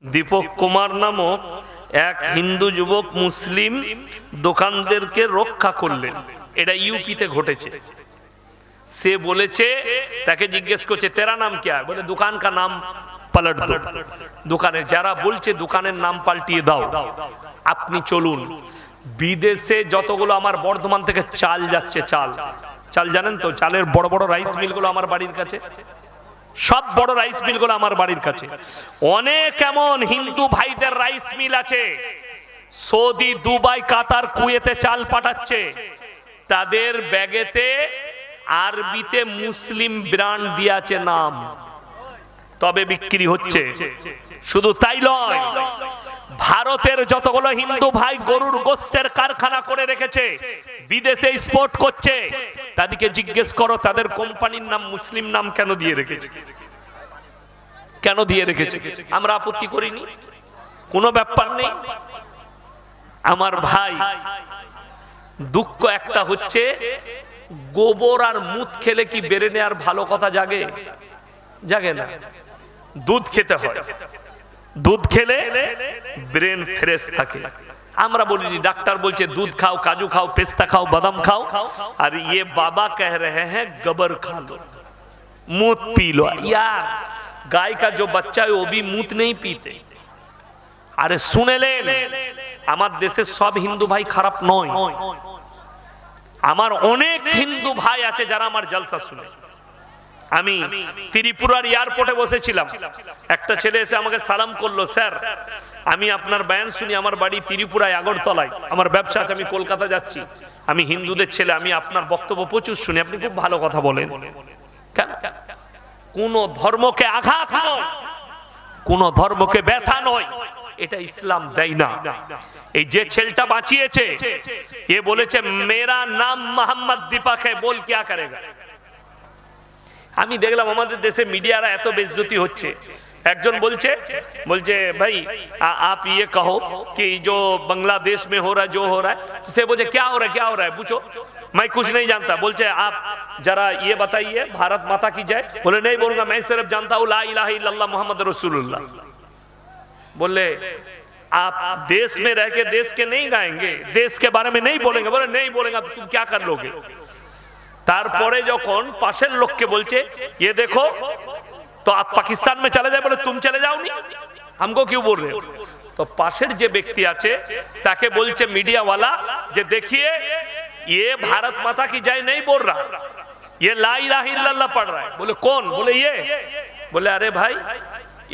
দীপক কুমার নামক এক হিন্দু যুবক মুসলিম দোকানদারকে রক্ষা করলেন। এটা ইউপিতে ঘটেছে। সে বলেছে, তাকে জিজ্ঞেস করছে তেরা নাম क्या है? বলে দোকান কা নাম পালট দো। দোকানের যারা বলছে দোকানের নাম পাল্টিয়ে দাও। আপনি চলুন, বিদেশে যতগুলো আমার বর্ধমান থেকে চাল যাচ্ছে, চাল জানেন তো, চালের বড় বড় রাইস মিলগুলো আমার বাড়ির কাছে, সব বড় রাইস মিলগুলো আমার বাড়ির কাছে। অনেক এমন হিন্দু ভাইদের রাইস মিল আছে, সৌদি, দুবাই, কাতার, কুয়েতে চাল পাঠাচ্ছে। তাদের ব্যাগেতে আরবিতে মুসলিম ব্র্যান্ড দিয়েছে নাম, তবে বিক্রি হচ্ছে। শুধু তাই নয়, ভারতের যতগুলো হিন্দু ভাই গরুর গোস্তের কারখানা করে রেখেছে, বিদেশে এক্সপোর্ট করছে, তাদেরকে জিজ্ঞেস করো তাদের কোম্পানির নাম মুসলিম নাম কেন দিয়ে রেখেছে, কেন দিয়ে রেখেছে? আমরা আপত্তি করিনি, কোনো ব্যাপার নেই। আমার ভাই, দুঃখ একটা হচ্ছে, গোবর আর মুত খেলে কি বেরেনে আর ভালো কথা জাগে? জাগে না। দুধ খেতে হয়, দুধ খেলে ব্রেন ফ্রেশ থাকে। আমরা বলিনি, ডাক্তার বলছে দুধ খাও, কাজু খাও, পেস্তা খাও, বাদাম খাও, আর ये बाबा कह रहे हैं गोबर खा लो, मूत पी लो। यार, गाय का जो बच्चा है वो भी मूत नहीं पीते। अरे सुने लेन, আমার দেশে সব হিন্দু ভাই খারাপ নয়। আমার অনেক হিন্দু ভাই আছে যারা আমার জলসা শুনে। আমি ত্রিপুরার এয়ারপোর্টে বসেছিলাম, একটা ছেলে এসে আমাকে সালাম করলো, স্যার আমি আপনার বয়ান শুনি, আমার বাড়ি ত্রিপুরায় আগরতলায়, আমার ব্যবসা আছে, আমি কলকাতা যাচ্ছি, আমি হিন্দুদের ছেলে, আমি আপনার বক্তব্য প্রচুর শুনি, আপনি খুব ভালো কথা বলেন। কোন ধর্মকে আঘাত নয়, কোন ধর্মকে ব্যথা নয়, এটা ইসলাম দেয় না। এই যে ছেলেটা বাঁচিয়েছে, এ বলেছে মেরা নাম মোহাম্মদ দীপক है, बोल क्या करेगा। আমি দেখলাম আমাদের দেশে মিডিয়ারা এত বেইজ্জতি হচ্ছে। একজন বলছে भाई आप ये कहो कि जो बांग्लादेश में हो रहा है, जो हो रहा है, तो से बोले क्या हो रहा है पूछो, मैं कुछ नहीं जानता। बोलते आप जरा ये बताइए भारत माता की जय। बोले नहीं बोलूंगा, मैं सिर्फ जानता हूँ ला इलाहा इल्लल्लाह मोहम्मद रसूलुल्लाह। बोले आप देश में रह के देश के नहीं गाएंगे, देश के बारे में नहीं बोलेंगे। बोले नहीं बोलेंगे, तो तुम क्या कर लोगे। तारपरे যখন পাশের লোককে বলছে ये देखो तो आप पाकिस्तान में चले जाए, बोले तुम चले जाओ नहीं, हमको क्यों बोल रहे हो। तो पाশের যে ব্যক্তি আছে তাকে বলছে मीडिया वाला, যে देखिए ये भारत माता की जय नहीं बोल रहा, ये ला इलाहा इल्लल्लाह पढ़ रहा है। बोले कौन। बोले ये। बोले अरे भाई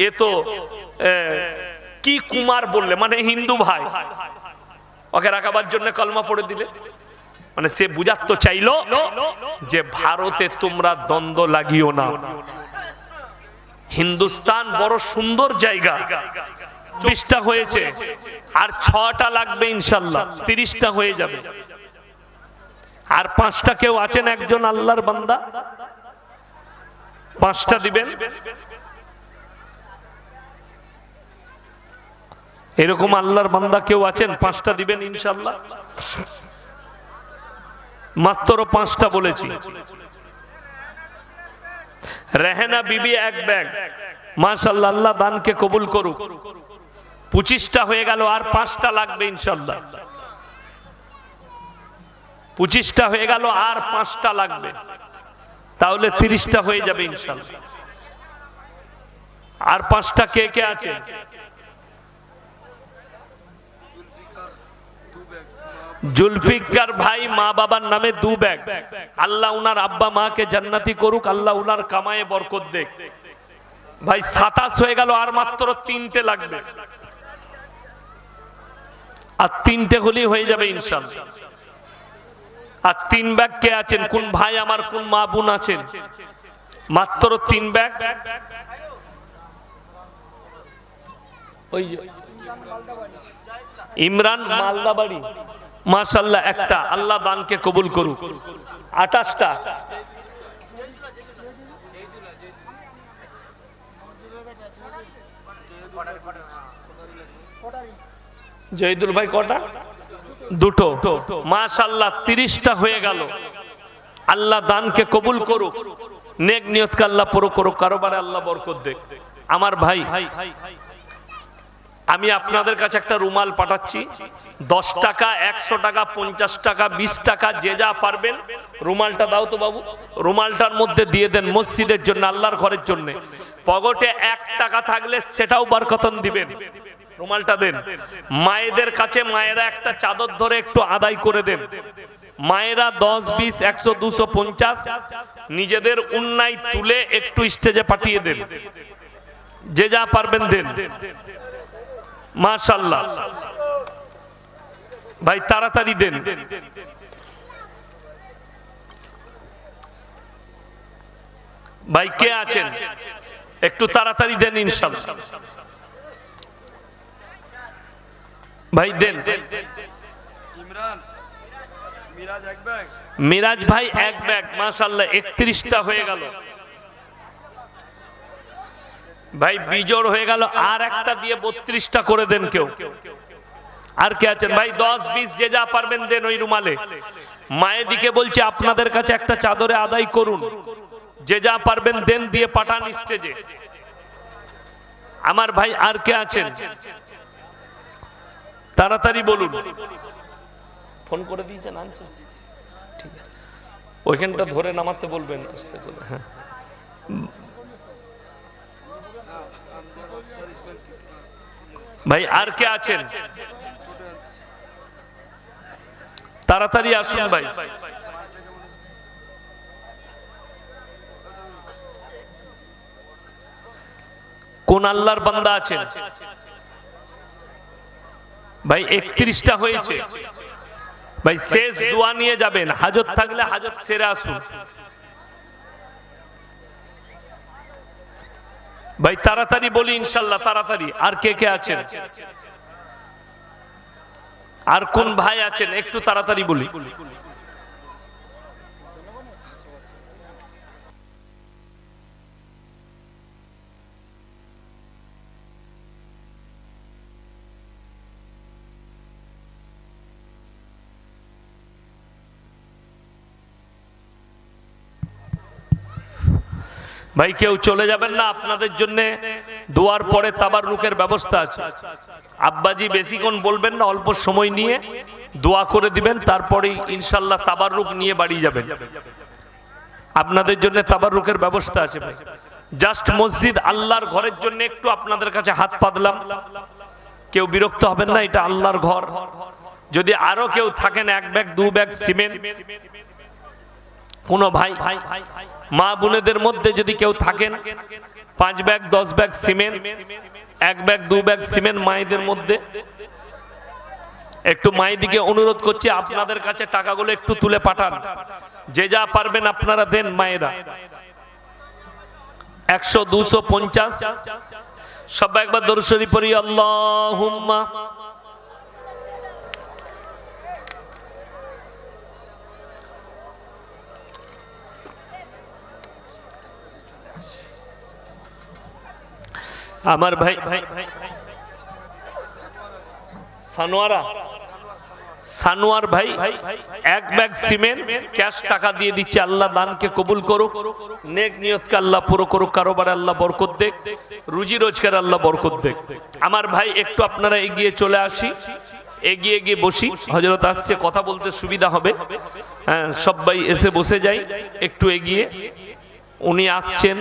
ये तो কি কুমার বললে, মানে হিন্দু ভাই, ওকে রাখাবার জন্য কলমা পড়ে দিলে। মানে সে বুঝাতে চাইলো যে ভারতে তোমরা দ্বন্দ্ব লাগিও না, হিন্দুস্তান বড় সুন্দর জায়গা। 20টা হয়েছে, আর 6টা লাগবে ইনশাআল্লাহ, 30টা হয়ে যাবে। আর 5টা কেউ আছেন একজন আল্লাহর বান্দা, 5টা দিবেন। এরকম আল্লাহর বান্দা কেউ আছেন, 5টা দিবেন ইনশাআল্লাহ। মাত্র 5টা বলেছি। রেহেনা বিবি এক ব্যাগ, মাশাআল্লাহ, আল্লাহ দানকে কবুল করুক। 25টা হয়ে গেল, আর 5টা লাগবে ইনশাআল্লাহ। 25টা হয়ে গেল, আর 5টা লাগবে, তাহলে 30টা হয়ে যাবে ইনশাআল্লাহ। আর 5টা কে কে আছে? जुल्फिकार भाई माँ बाबार नामे 2 बैग, अल्लाह उनार अब्बा माँ के जन्नती करुक, अल्लाह उनार कामाए बरकत देख। भाई 27 হয়ে গেল, আর মাত্র 3টে লাগবে, আর 3টে হলেই হয়ে যাবে ইনশাআল্লাহ। আর 3 ব্যাগ কে আছেন, কোন ভাই আমার, কোন মা বোন আছেন? মাত্র 3 ব্যাগ। ওই ইমরান মালদাবাড়ি, মাশাআল্লাহ একটা, আল্লাহ দানকে কবুল করুক। 28টা। জয়দুল ভাই কটা? 2টো। মাশাআল্লাহ 30টা হয়ে গেল। আল্লাহ দানকে কবুল করুক, নেক নিয়তকে আল্লাহ পুরো করুক, কারোবারে আল্লাহ বরকত দেখ। আমার ভাই আমি আপনাদের কাছে একটা রুমাল পাঠাচ্ছি, 10 টাকা, 100 টাকা, 50 টাকা, 20 টাকা, যে যা পারবেন। রুমালটা দাও তো বাবু, রুমালটার মধ্যে দিয়ে দেন মসজিদের জন্য, আল্লাহর ঘরের জন্য। পকেটে 1 টাকা থাকলে সেটাও বরকতন দিবেন, রুমালটা দেন। মায়েদের কাছে মায়েরা একটা চাদর ধরে একটু আদায় করে দেন। মায়েরা 10, 20, 100, 200, 50 নিজেদের উন্নায় তুলে একটু স্টেজে পাঠিয়ে দেন, যে যা পারবেন দেন। মাশাআল্লাহ ভাই, তাড়াতাড়ি দেন। ভাই কে আছেন একটু তাড়াতাড়ি দেন ইনশাআল্লাহ। ভাই দেন। মিরাজ ভাই 1 ব্যাগ, মাশাআল্লাহ 31টা হয়ে গেল ভাই, বিজোড় হয়ে গেল। আর একটা দিয়ে 32টা করে দেন কেউ। আর কে আছেন ভাই? 10, 20 যে যা পারবেন দেন ওই রুমালে। মায়ের দিকে বলছে আপনাদের কাছে একটা চাদরে আদায় করুন, যে যা পারবেন দেন, দিয়ে পাঠান স্টেজে। আমার ভাই আর কে আছেন তাড়াতাড়ি বলুন। ফোন করে দিয়েছেন, আনছে, ঠিক আছে, ওইখানটা ধরে নামাতে বলবেন আস্তে করে। হ্যাঁ ভাই আর কে আছেন তাড়াতাড়ি আসুন ভাই। কোন আল্লাহর বান্দা আছেন ভাই? 31টা হয়েছে ভাই, শেষ দোয়া নিয়ে যাবেন। হাজত থাকলে হাজত সেরে আসুন ভাই, তাড়াতাড়ি বলি ইনশাআল্লাহ, তাড়াতাড়ি। আর কে কে আছেন? আর কোন ভাই আছেন একটু তাড়াতাড়ি বলি। ভাই কেউ চলে যাবেন না, আপনাদের জন্য দোয়ার পরে তাবাররুকের ব্যবস্থা আছে। আব্বাজি বেশিক্ষণ বলবেন না, অল্প সময় নিয়ে দোয়া করে দিবেন, তারপরে ইনশাআল্লাহ তাবাররুক নিয়ে বাড়ি যাবেন। আপনাদের জন্য তাবাররুকের ব্যবস্থা আছে ভাই। জাস্ট মসজিদ আল্লাহর ঘরের জন্য একটু আপনাদের কাছে হাত পাতলাম, কেউ বিরক্ত হবেন না, এটা আল্লাহর ঘর। যদি আরো কেউ থাকেন 1 ব্যাগ 2 ব্যাগ সিমেন্ট, কোন ভাই মা বোনেদের মধ্যে যদি কেউ থাকেন 5 bag 10 bag cement, 1 bag 2 bag cement মায়েদের মধ্যে, একটু মায়েদিকে অনুরোধ করছি আপনাদের কাছে টাকাগুলো একটু তুলে পাঠান, যে যা পারবেন আপনারা দেন মায়েরা। 100, 200, 50 সবাই একবার দরুদ শরীফ পড়ি। আল্লাহুম্মা আমার ভাই সানোয়ার ভাই 1 ব্যাগ সিমেন্ট ক্যাশ টাকা দিয়ে দিচ্ছে। আল্লাহ দানকে কবুল করুক, নেক নিয়তকে আল্লাহ পুরো করুক, কারোবারে আল্লাহ বরকত দেখ, রুজি রোজগার আল্লাহ বরকত দেখ। আমার ভাই একটু আপনারা এগিয়ে চলে আসি, এগিয়ে গিয়ে বসি, হযরত আসছে, কথা বলতে সুবিধা হবে। হ্যাঁ সবাই এসে বসে যাই একটু এগিয়ে, উনি আসছেন,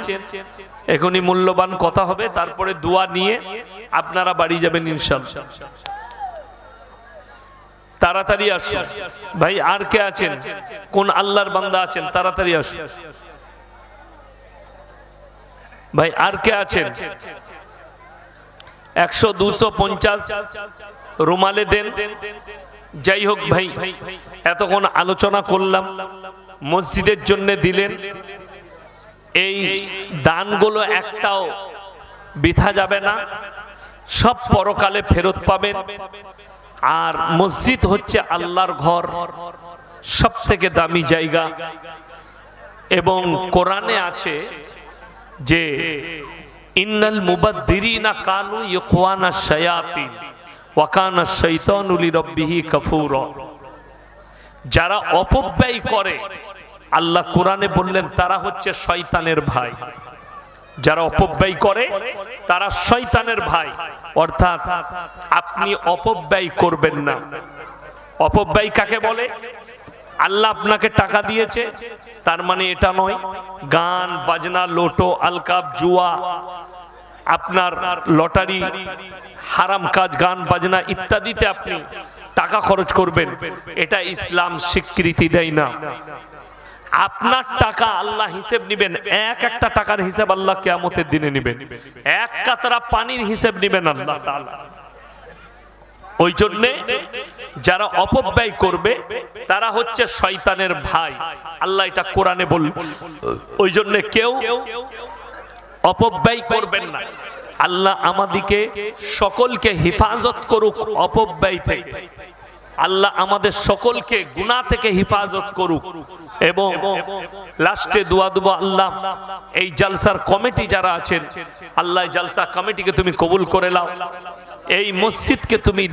এখনই মূল্যবান কথা হবে, তারপরে দোয়া নিয়ে আপনারা বাড়ি যাবেন ইনশাআল্লাহ। তাড়াতাড়ি আসুন ভাই। আর কে আছেন? কোন আল্লাহর বান্দা আছেন? তাড়াতাড়ি আসুন ভাই। আর কে আছেন? 100, 200, 50 রুমালে দেন। যাই হোক ভাই, এতক্ষণ আলোচনা করলাম, মসজিদের জন্য দিলেন, এই দানগুলো একটাও বৃথা যাবে না, সব পরকালে ফেরত পাবেন। আর মসজিদ হচ্ছে আল্লাহর ঘর, সব থেকে দামি জায়গা। এবং কোরআনে আছে যে ইন্নাল মুবাদ্দিরিনা কানু ইখওয়ানাশ শায়াতিন ওয়া কানা শাইতানু লিরাব্বিহি কাফুরা। যারা অপব্যয় করে, আল্লাহ কোরআনে বললেন তারা হচ্ছে শয়তানের ভাই। যারা অপব্যয় করে তারা শয়তানের ভাই। অর্থাৎ আপনি অপব্যয় করবেন না। অপব্যয় কাকে বলে? আল্লাহ আপনাকে টাকা দিয়েছে, তার মানে এটা নয় গান বাজনা, লোটো, আলকাপ, জুয়া, আপনার লটারি, হারাম কাজ, গান বাজনা ইত্যাদিতে আপনি টাকা খরচ করবেন, এটা ইসলাম স্বীকৃতি দেয় না। আপনার টাকা আল্লাহ হিসেব নিবেন, এক একটা টাকার হিসাব আল্লাহ কিয়ামতের দিনে নিবেন, এক কাতরা পানির হিসাব নিবেন আল্লাহ তাআলা। ওই জন্যে যারা অপব্যয় করবে তারা হচ্ছে শয়তানের ভাই, আল্লাহ এটা কোরআনে বলল। ওই জন্যে কেউ অপব্যয় করবেন না। আল্লাহ আমাদেরকে সকলকে হেফাজত করুক অপব্যয় থেকে, আল্লাহ আমাদের সকলকে গুনাহ থেকে হেফাজত করুক। এবং লাস্টে দোয়া দেব, আল্লাহ এই জালসার কমিটি যারা আছেন, আল্লাহ জালসা কমিটিকে তুমি কবুল করে নাও, এই মসজিদকে তুমি